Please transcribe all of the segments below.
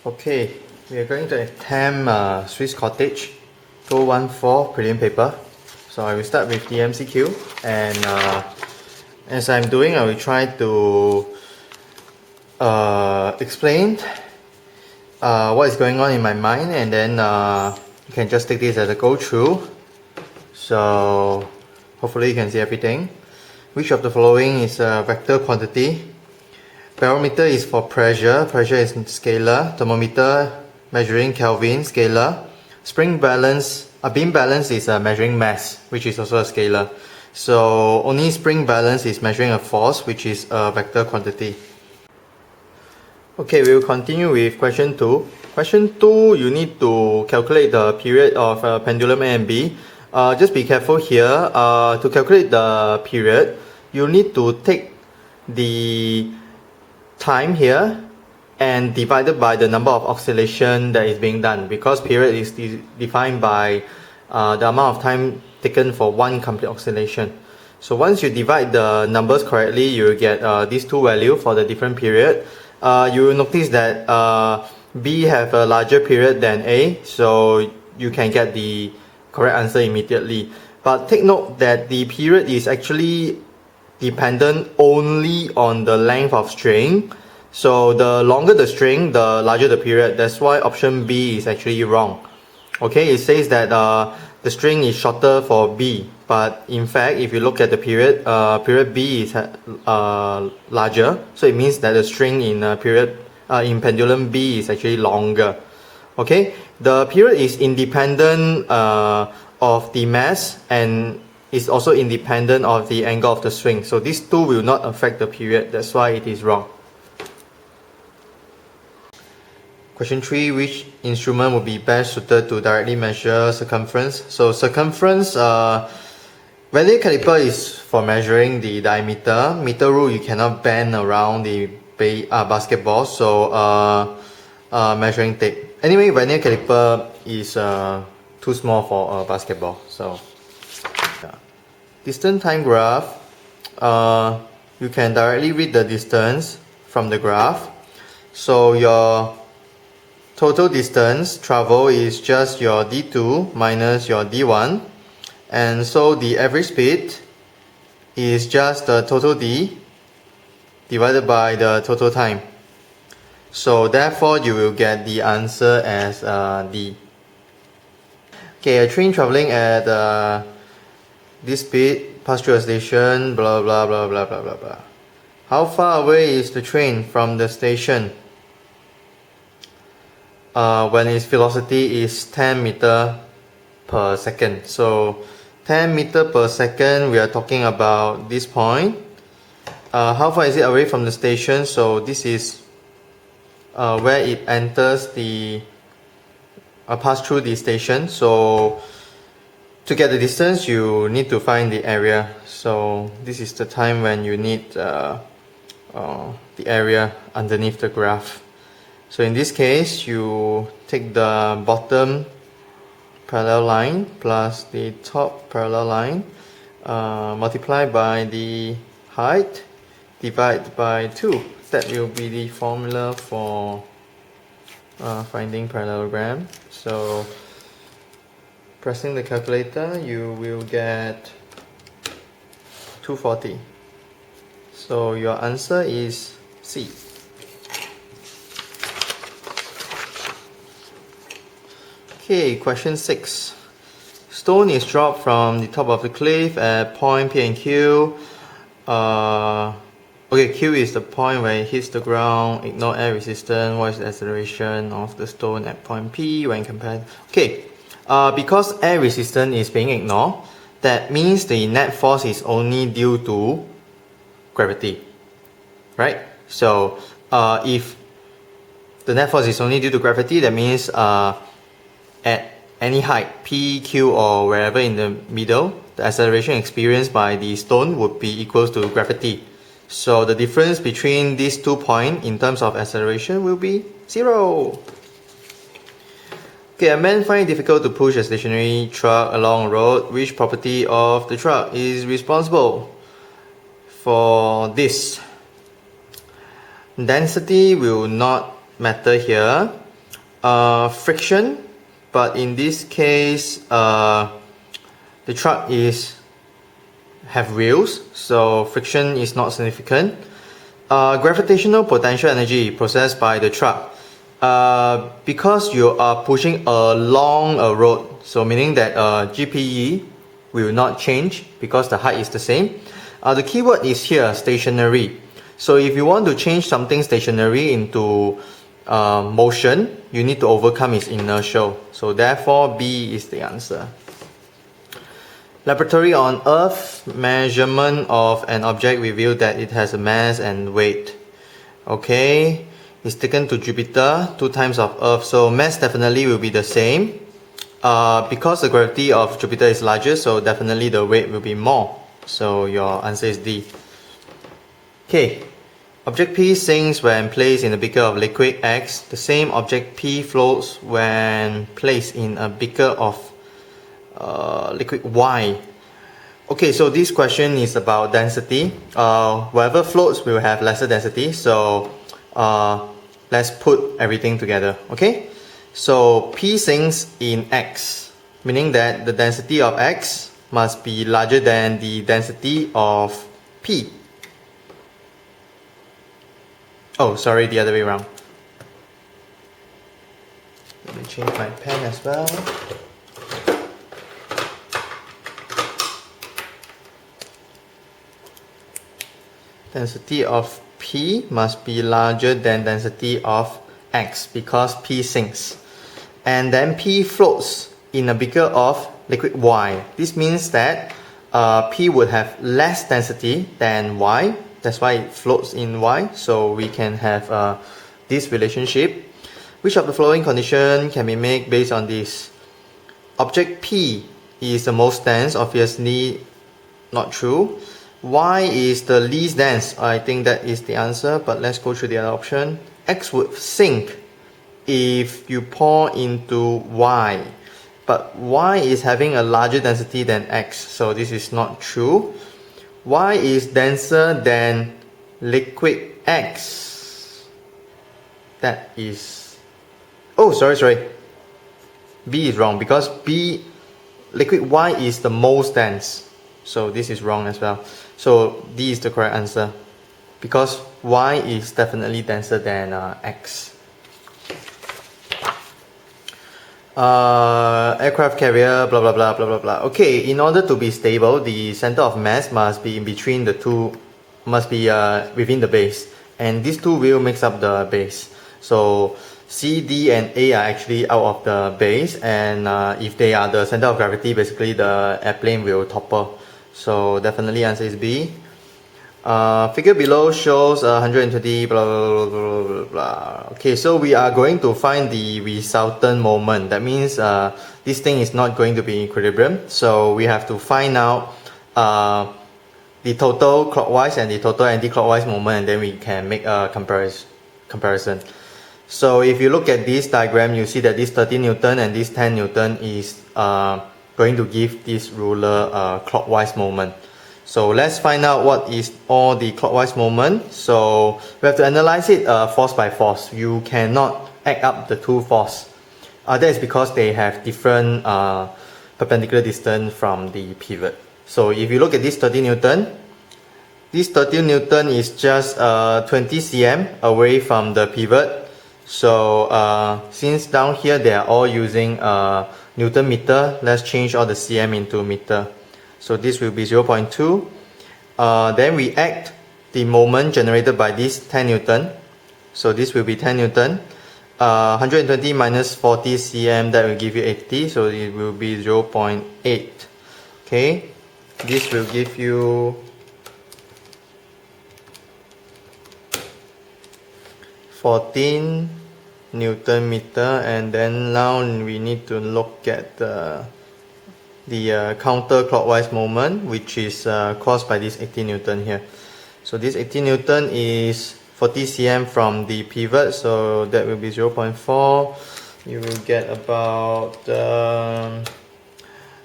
Okay, we are going to attempt Swiss Cottage 214 Prelim paper. So I will start with the MCQ, and as I'm doing, I will try to explain what is going on in my mind, and then you can just take this as a go through. So hopefully you can see everything. Which of the following is a vector quantity? Barometer is for pressure, pressure is scalar. Thermometer measuring Kelvin, scalar. Spring balance, beam balance is measuring mass, which is also a scalar. So only spring balance is measuring a force, which is a vector quantity. Okay, we will continue with question 2. Question 2, you need to calculate the period of pendulum A and B. Just be careful here. To calculate the period, you need to take the time here and divided by the number of oscillation that is being done, because period is defined by the amount of time taken for one complete oscillation. So once you divide the numbers correctly, you will get these two values for the different period. You will notice that B have a larger period than A, so you can get the correct answer immediately. But take note that the period is actually dependent only on the length of string. So the longer the string, the larger the period. That's why option B is actually wrong. Okay, it says that the string is shorter for B, but in fact, if you look at the period, period B is larger. So it means that the string in in pendulum B is actually longer. Okay, the period is independent of the mass and is also independent of the angle of the swing. So these two will not affect the period. That's why it is wrong. Question 3, which instrument would be best suited to directly measure circumference? So circumference, vernier caliper is for measuring the diameter. Meter rule, you cannot bend around the basketball, so measuring tape. Anyway, vernier caliper is too small for a basketball. So yeah. Distance time graph, you can directly read the distance from the graph. So your total distance travel is just your d2 minus your d1, and so the average speed is just the total d divided by the total time. So therefore you will get the answer as D. Okay, a train traveling at this speed pass through a station, blah blah blah blah blah blah blah. How far away is the train from the station? When its velocity is 10 meter per second. So 10 meter per second, we are talking about this point. How far is it away from the station? So this is where it enters the pass through the station. So to get the distance, you need to find the area. So this is the time when you need the area underneath the graph. So in this case, you take the bottom parallel line plus the top parallel line, multiply by the height, divide by 2. That will be the formula for finding parallelogram. So pressing the calculator, you will get 240. So your answer is C. Okay, question 6. Stone is dropped from the top of the cliff at point P and Q. Okay, Q is the point where it hits the ground. Ignore air resistance. What is the acceleration of the stone at point P when compared? Okay, because air resistance is being ignored, that means the net force is only due to gravity, right? So if the net force is only due to gravity, that means at any height, P, Q, or wherever in the middle, the acceleration experienced by the stone would be equal to gravity. So the difference between these 2 points in terms of acceleration will be 0. Okay, a man finds it difficult to push a stationary truck along a road. Which property of the truck is responsible for this? Density will not matter here. friction, but in this case the truck have wheels, so friction is not significant. Gravitational potential energy processed by the truck, because you are pushing along a road, so meaning that GPE will not change because the height is the same. The keyword is here, stationary. So if you want to change something stationary into motion, you need to overcome its inertia. So therefore B is the answer. Laboratory on Earth, measurement of an object revealed that it has a mass and weight. Okay, it's taken to Jupiter, 2 times of Earth, so mass definitely will be the same. Because the gravity of Jupiter is larger, so definitely the weight will be more. So your answer is D. Okay, object P sinks when placed in a beaker of liquid X. The same object P floats when placed in a beaker of liquid Y. Okay, so this question is about density. Whatever floats will have lesser density, so let's put everything together. Okay, so P sinks in X, meaning that the density of X must be larger than the density of P. Oh, sorry, the other way around. Let me change my pen as well. Density of P must be larger than density of X because P sinks. And then P floats in a beaker of liquid Y. This means that P would have less density than Y. That's why it floats in Y. So we can have this relationship. Which of the following condition can be made based on this? Object P is the most dense, obviously not true. Y is the least dense. I think that is the answer, but let's go through the other option. X would sink if you pour into Y, but Y is having a larger density than X, so this is not true. Y is denser than liquid X. That is... oh, sorry. B is wrong because liquid Y is the most dense. So this is wrong as well. So D is the correct answer because Y is definitely denser than X. Aircraft carrier, blah blah blah blah blah blah. Okay, in order to be stable, the center of mass must be in between the two, must be within the base, and these two wheels makes up the base. So C, D, and A are actually out of the base, and if they are the center of gravity, basically the airplane will topple. So definitely answer is B. Figure below shows 120 blah blah blah blah blah. Okay, so we are going to find the resultant moment. That means this thing is not going to be equilibrium. So we have to find out the total clockwise and the total anti-clockwise moment, and then we can make a comparison. So if you look at this diagram, you see that this 30 Newton and this 10 Newton is going to give this ruler clockwise moment. So let's find out what is all the clockwise moment. So we have to analyze it force by force. You cannot add up the two force. That is because they have different perpendicular distance from the pivot. So if you look at this 30 Newton, this 30 Newton is just 20 cm away from the pivot. So since down here they are all using Newton meter, let's change all the cm into meter. So this will be 0.2. Then we add the moment generated by this 10 Newton. So this will be 10 Newton. 120 minus 40 cm, that will give you 80. So it will be 0.8. Okay, this will give you 14 Newton meter, and then now we need to look at the counterclockwise moment, which is caused by this 80 Newton here. So this 80 Newton is 40 cm from the pivot, so that will be 0.4. You will get about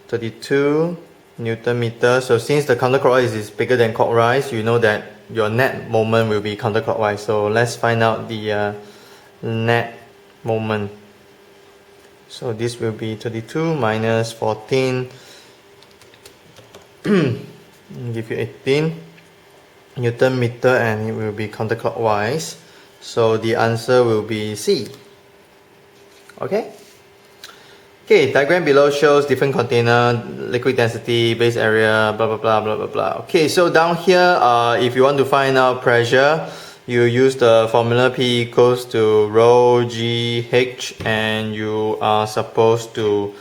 32 Newton meter. So since the counterclockwise is bigger than clockwise, you know that your net moment will be counterclockwise. So let's find out the net moment. So this will be 32 minus 14, give you 18 Newton meter, and it will be counterclockwise. So the answer will be C. Okay? Okay, diagram below shows different container, liquid density, base area, blah blah blah blah blah blah. Okay, so down here, if you want to find out pressure, you use the formula P equals to rho GH, and you are supposed to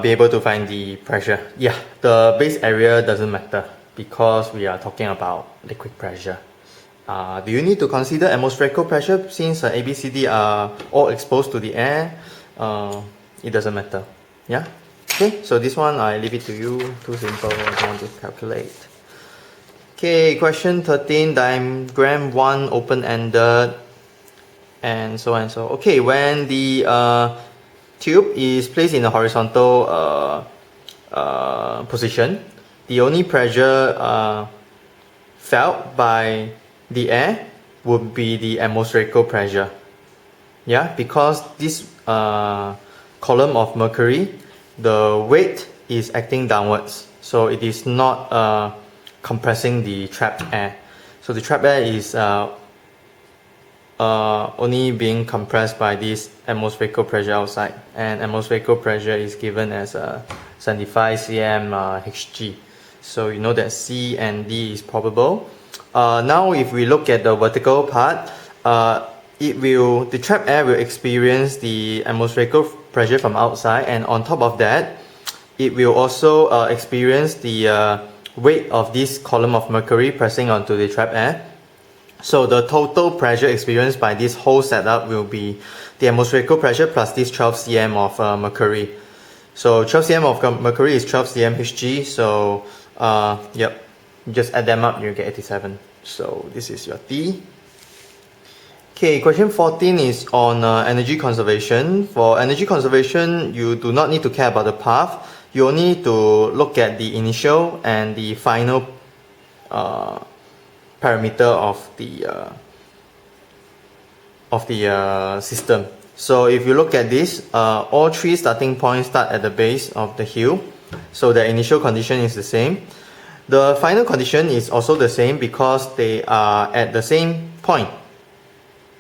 be able to find the pressure. Yeah, the base area doesn't matter because we are talking about liquid pressure. Do you need to consider atmospheric pressure since A, B, C, D are all exposed to the air? It doesn't matter. Yeah? Okay, so this one I leave it to you. Too simple, I don't want to calculate. Okay, question 13, diagram 1 open-ended, and so and so. Okay, when the tube is placed in a horizontal position, the only pressure felt by the air would be the atmospheric pressure. Yeah, because this column of mercury, the weight is acting downwards, so it is not compressing the trapped air. So the trapped air is only being compressed by this atmospheric pressure outside, and atmospheric pressure is given as 75 cm Hg. So you know that C and D is probable. Now if we look at the vertical part, the trapped air will experience the atmospheric pressure from outside, and on top of that, it will also experience the weight of this column of mercury pressing onto the trapped air. So the total pressure experienced by this whole setup will be the atmospheric pressure plus this 12 cm of mercury. So 12 cm of mercury is 12 cm Hg, so yep, just add them up, you get 87. So this is your D. Okay, question 14 is on energy conservation. For energy conservation, you do not need to care about the path. You only need to look at the initial and the final parameter of the system. So if you look at this, all three starting points start at the base of the hill. So the initial condition is the same. The final condition is also the same because they are at the same point.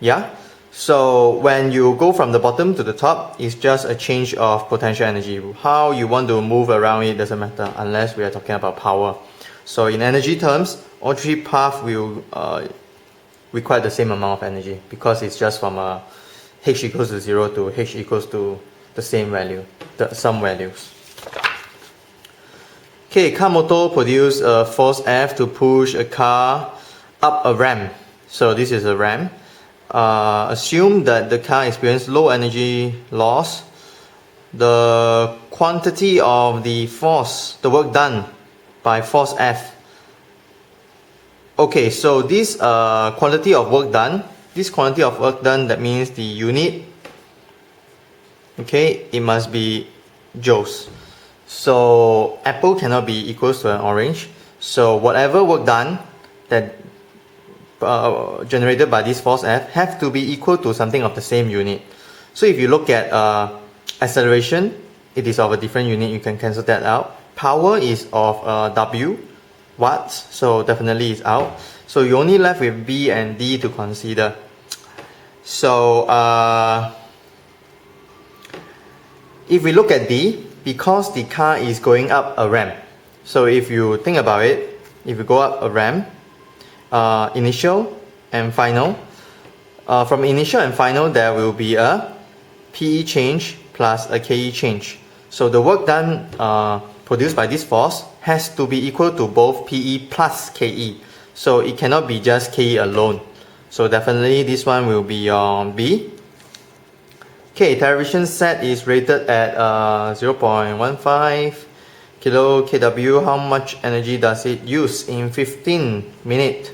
Yeah, so when you go from the bottom to the top, it's just a change of potential energy. How you want to move around it doesn't matter unless we are talking about power. So in energy terms, all three paths will require the same amount of energy because it's just from H equals to 0 to H equals to the same value, some values. Okay, car motor produce a force F to push a car up a ramp. So this is a ramp. Assume that the car experiences low energy loss. The quantity of the force, the work done by force F. Okay, so this quantity of work done, that means the unit, okay, it must be joules. So apple cannot be equals to an orange. So whatever work done that generated by this force F have to be equal to something of the same unit. So if you look at acceleration, it is of a different unit, you can cancel that out. Power is of W, watts, so definitely is out. So you're only left with B and D to consider. So if we look at D, because the car is going up a ramp, so if you think about it, if you go up a ramp, initial and final, from initial and final there will be a PE change plus a KE change. So the work done produced by this force has to be equal to both PE plus KE. So it cannot be just KE alone. So definitely this one will be on B. Okay, television set is rated at 0.15 kilo kW. How much energy does it use in 15 minutes?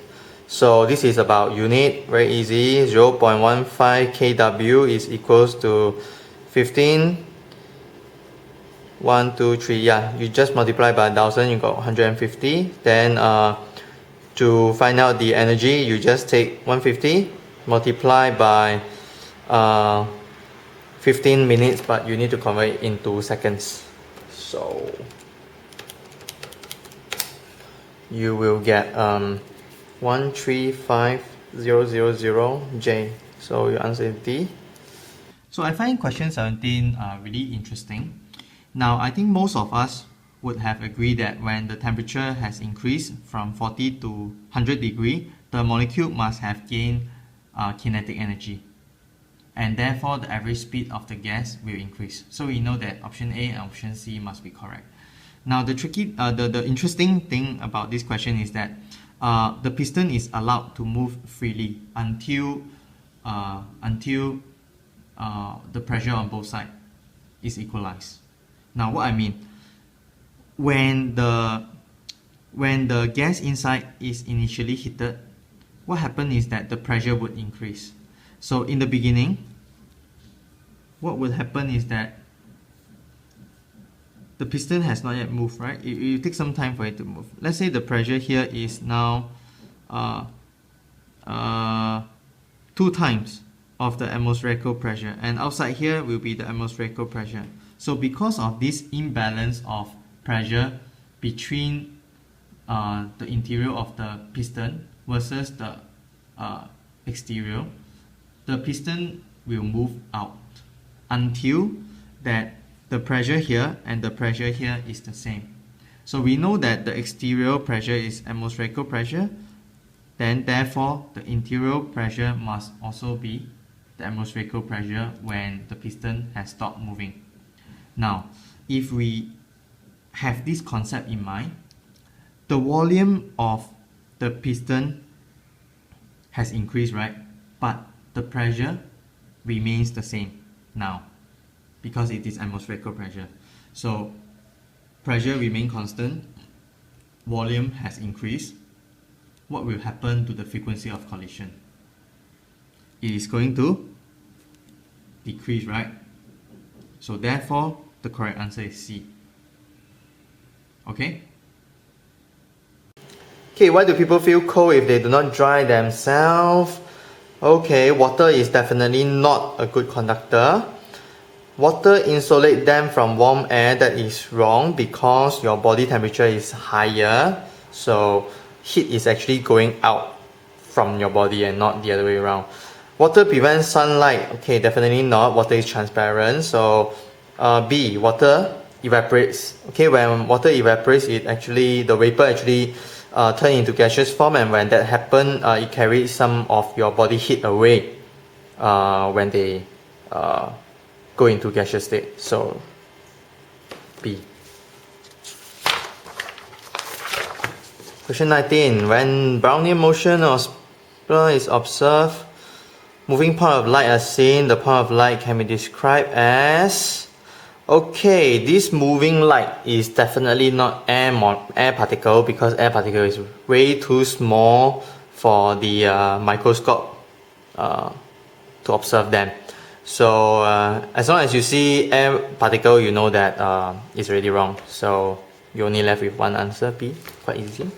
So this is about unit, very easy. 0.15 kW is equals to 15, 1, 2, 3, yeah, you just multiply by 1000, you got 150. Then to find out the energy, you just take 150 multiply by 15 minutes, but you need to convert it into seconds. So you will get 135000J. So your answer is D. So I find question 17 really interesting. Now I think most of us would have agreed that when the temperature has increased from 40 to 100 degree, the molecule must have gained kinetic energy, and therefore the average speed of the gas will increase. So we know that option A and option C must be correct. Now the interesting thing about this question is that the piston is allowed to move freely until the pressure on both sides is equalized. Now what I mean, when the gas inside is initially heated, what happens is that the pressure would increase. So in the beginning, what would happen is that the piston has not yet moved, right? It takes some time for it to move. Let's say the pressure here is now 2 times of the atmospheric pressure, and outside here will be the atmospheric pressure. So because of this imbalance of pressure between the interior of the piston versus the exterior, the piston will move out until that the pressure here and the pressure here is the same. So we know that the exterior pressure is atmospheric pressure, then therefore the interior pressure must also be the atmospheric pressure when the piston has stopped moving. Now, if we have this concept in mind, the volume of the piston has increased, right? But the pressure remains the same now because it is atmospheric pressure. So pressure remains constant, volume has increased. What will happen to the frequency of collision? It is going to decrease, right? So therefore, the correct answer is C. Okay? Okay, why do people feel cold if they do not dry themselves? Okay, water is definitely not a good conductor. Water insulates them from warm air. That is wrong because your body temperature is higher. So heat is actually going out from your body and not the other way around. Water prevents sunlight. Okay, definitely not. Water is transparent. So B, water evaporates. Okay, when water evaporates, the vapor actually turn into gaseous form, and when that happens, it carries some of your body heat away when they go into gaseous state. So B. Question 19. When Brownian motion or spiral is observed, moving point of light are seen. The point of light can be described as... Okay, this moving light is definitely not air particle because air particle is way too small for the microscope to observe them. So as long as you see air particle, you know that it's already wrong. So you're only left with one answer, B. Quite easy.